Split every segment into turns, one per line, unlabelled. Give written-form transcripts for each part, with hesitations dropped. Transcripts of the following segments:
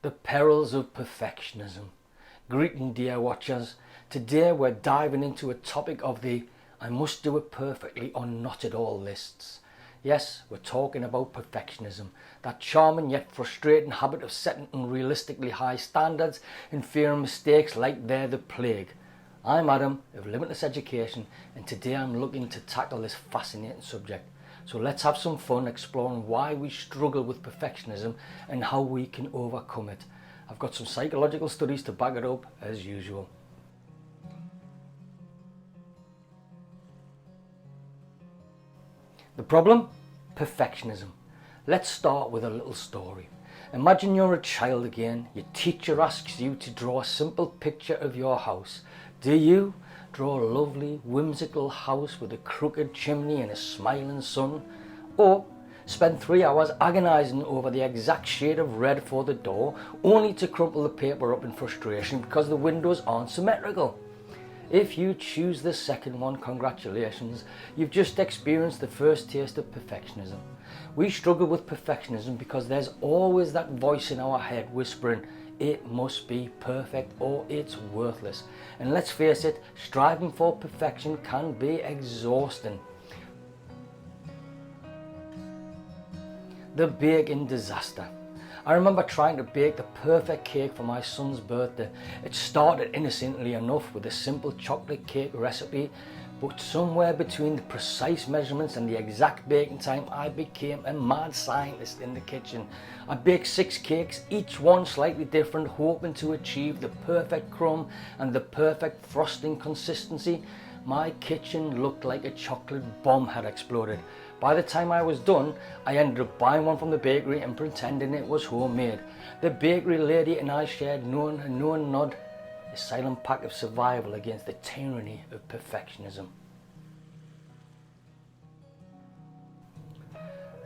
The perils of perfectionism. Greeting, dear watchers. Today we're diving into a topic of the I must do it perfectly or not at all lists. Yes, we're talking about perfectionism, that charming yet frustrating habit of setting unrealistically high standards and fearing mistakes like they're the plague. I'm Adam of Limitless Education, and today I'm looking to tackle this fascinating subject. So let's have some fun exploring why we struggle with perfectionism and how we can overcome it. I've got some psychological studies to back it up as usual. The problem? Perfectionism. Let's start with a little story. Imagine you're a child again. Your teacher asks you to draw a simple picture of your house. Do you draw a lovely, whimsical house with a crooked chimney and a smiling sun? Or spend 3 hours agonising over the exact shade of red for the door, only to crumple the paper up in frustration because the windows aren't symmetrical? If you choose the second one, congratulations, you've just experienced the first taste of perfectionism. We struggle with perfectionism because there's always that voice in our head whispering, it must be perfect or it's worthless. And let's face it, striving for perfection can be exhausting. The baking disaster. I remember trying to bake the perfect cake for my son's birthday. It started innocently enough with a simple chocolate cake recipe, but somewhere between the precise measurements and the exact baking time, I became a mad scientist in the kitchen. I baked 6 cakes, each one slightly different, hoping to achieve the perfect crumb and the perfect frosting consistency. My kitchen looked like a chocolate bomb had exploded. By the time I was done, I ended up buying one from the bakery and pretending it was homemade. The bakery lady and I shared no nod, a silent pact of survival against the tyranny of perfectionism.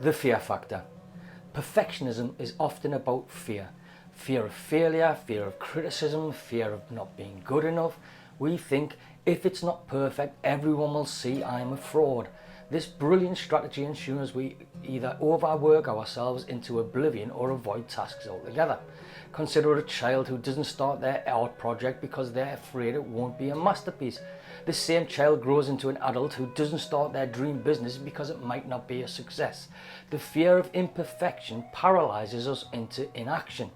The fear factor. Perfectionism is often about fear. Fear of failure, fear of criticism, fear of not being good enough. We think if it's not perfect, everyone will see I'm a fraud. This brilliant strategy ensures we either overwork ourselves into oblivion or avoid tasks altogether. Consider a child who doesn't start their art project because they're afraid it won't be a masterpiece. The same child grows into an adult who doesn't start their dream business because it might not be a success. The fear of imperfection paralyzes us into inaction.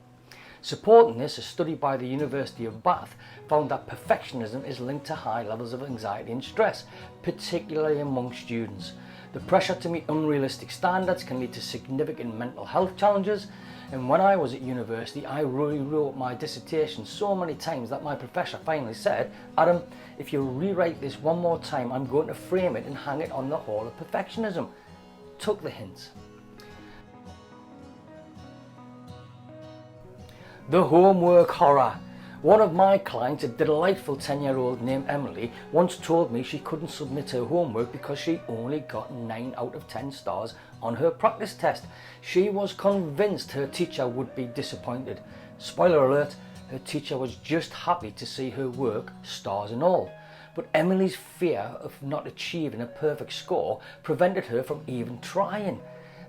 Supporting this, a study by the University of Bath found that perfectionism is linked to high levels of anxiety and stress, particularly among students. The pressure to meet unrealistic standards can lead to significant mental health challenges, and when I was at university, I rewrote my dissertation so many times that my professor finally said, Adam, if you rewrite this one more time, I'm going to frame it and hang it on the hall of perfectionism. Took the hint. The homework horror. One of my clients, a delightful 10-year-old named Emily, once told me she couldn't submit her homework because she only got 9 out of 10 stars on her practice test. She was convinced her teacher would be disappointed. Spoiler alert, her teacher was just happy to see her work, stars and all. But Emily's fear of not achieving a perfect score prevented her from even trying.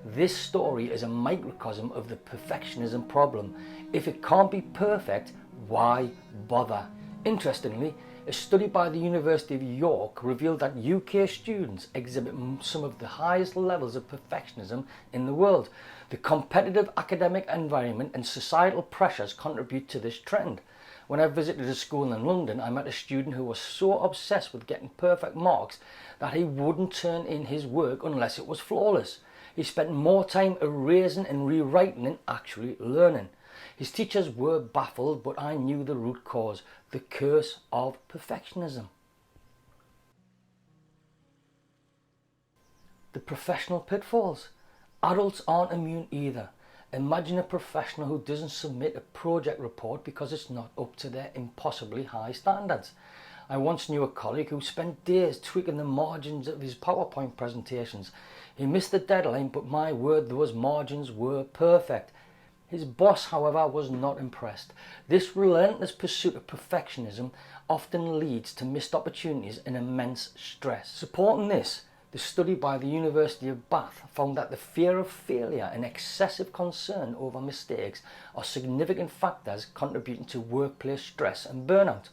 This story is a microcosm of the perfectionism problem. If it can't be perfect, why bother? Interestingly, a study by the University of York revealed that UK students exhibit some of the highest levels of perfectionism in the world. The competitive academic environment and societal pressures contribute to this trend. When I visited a school in London, I met a student who was so obsessed with getting perfect marks that he wouldn't turn in his work unless it was flawless. He spent more time erasing and rewriting than actually learning. His teachers were baffled, but I knew the root cause, the curse of perfectionism. The professional pitfalls. Adults aren't immune either. Imagine a professional who doesn't submit a project report because it's not up to their impossibly high standards. I once knew a colleague who spent days tweaking the margins of his PowerPoint presentations. He missed the deadline, but my word, those margins were perfect. His boss, however, was not impressed. This relentless pursuit of perfectionism often leads to missed opportunities and immense stress. Supporting this, The study by the University of Bath found that the fear of failure and excessive concern over mistakes are significant factors contributing to workplace stress and burnout.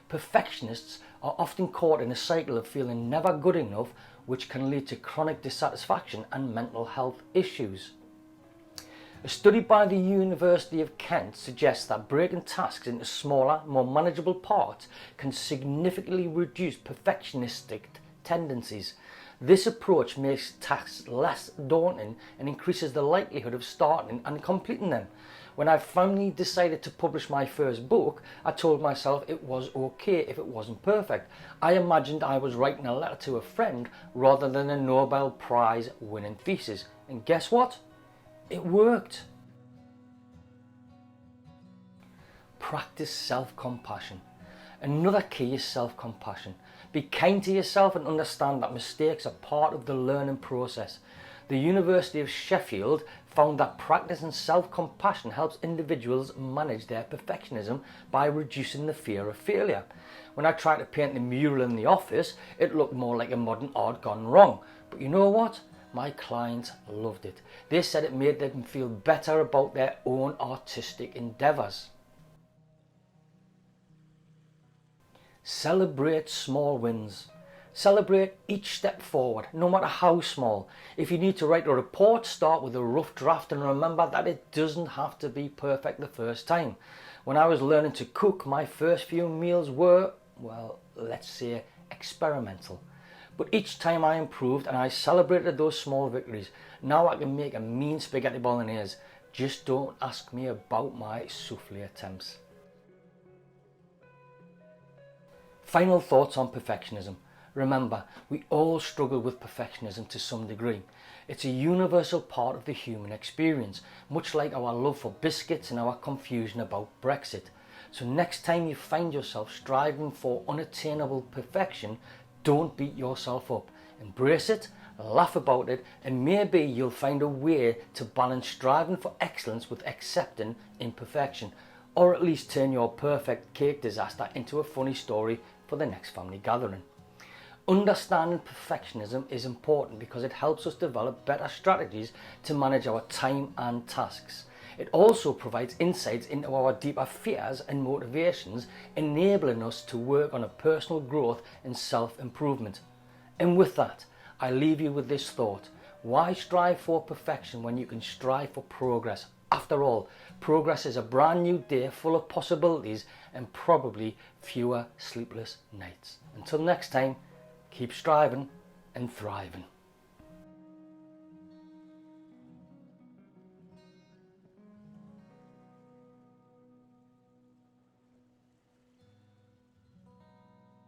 Perfectionists are often caught in a cycle of feeling never good enough, which can lead to chronic dissatisfaction and mental health issues. A study by the University of Kent suggests that breaking tasks into smaller, more manageable parts can significantly reduce perfectionistic tendencies. This approach makes tasks less daunting and increases the likelihood of starting and completing them. When I finally decided to publish my first book, I told myself it was okay if it wasn't perfect. I imagined I was writing a letter to a friend rather than a Nobel Prize winning thesis. And guess what? It worked. Practice self-compassion. Another key is self-compassion. Be kind to yourself and understand that mistakes are part of the learning process. The University of Sheffield found that practicing self-compassion helps individuals manage their perfectionism by reducing the fear of failure. When I tried to paint the mural in the office, it looked more like a modern art gone wrong. But you know what? My clients loved it. They said it made them feel better about their own artistic endeavours. Celebrate small wins. Celebrate each step forward, no matter how small. If you need to write a report, start with a rough draft and remember that it doesn't have to be perfect the first time. When I was learning to cook, my first few meals were, well, let's say experimental. But each time I improved and I celebrated those small victories. Now I can make a mean spaghetti bolognese. Just don't ask me about my souffle attempts. Final thoughts on perfectionism. Remember, we all struggle with perfectionism to some degree. It's a universal part of the human experience, much like our love for biscuits and our confusion about Brexit. So next time you find yourself striving for unattainable perfection, don't beat yourself up. Embrace it, laugh about it, and maybe you'll find a way to balance striving for excellence with accepting imperfection, or at least turn your perfect cake disaster into a funny story for the next family gathering. Understanding perfectionism is important because it helps us develop better strategies to manage our time and tasks. It also provides insights into our deeper fears and motivations, enabling us to work on a personal growth and self-improvement. And with that, I leave you with this thought. Why strive for perfection when you can strive for progress? After all, progress is a brand new day full of possibilities and probably fewer sleepless nights. Until next time, keep striving and thriving.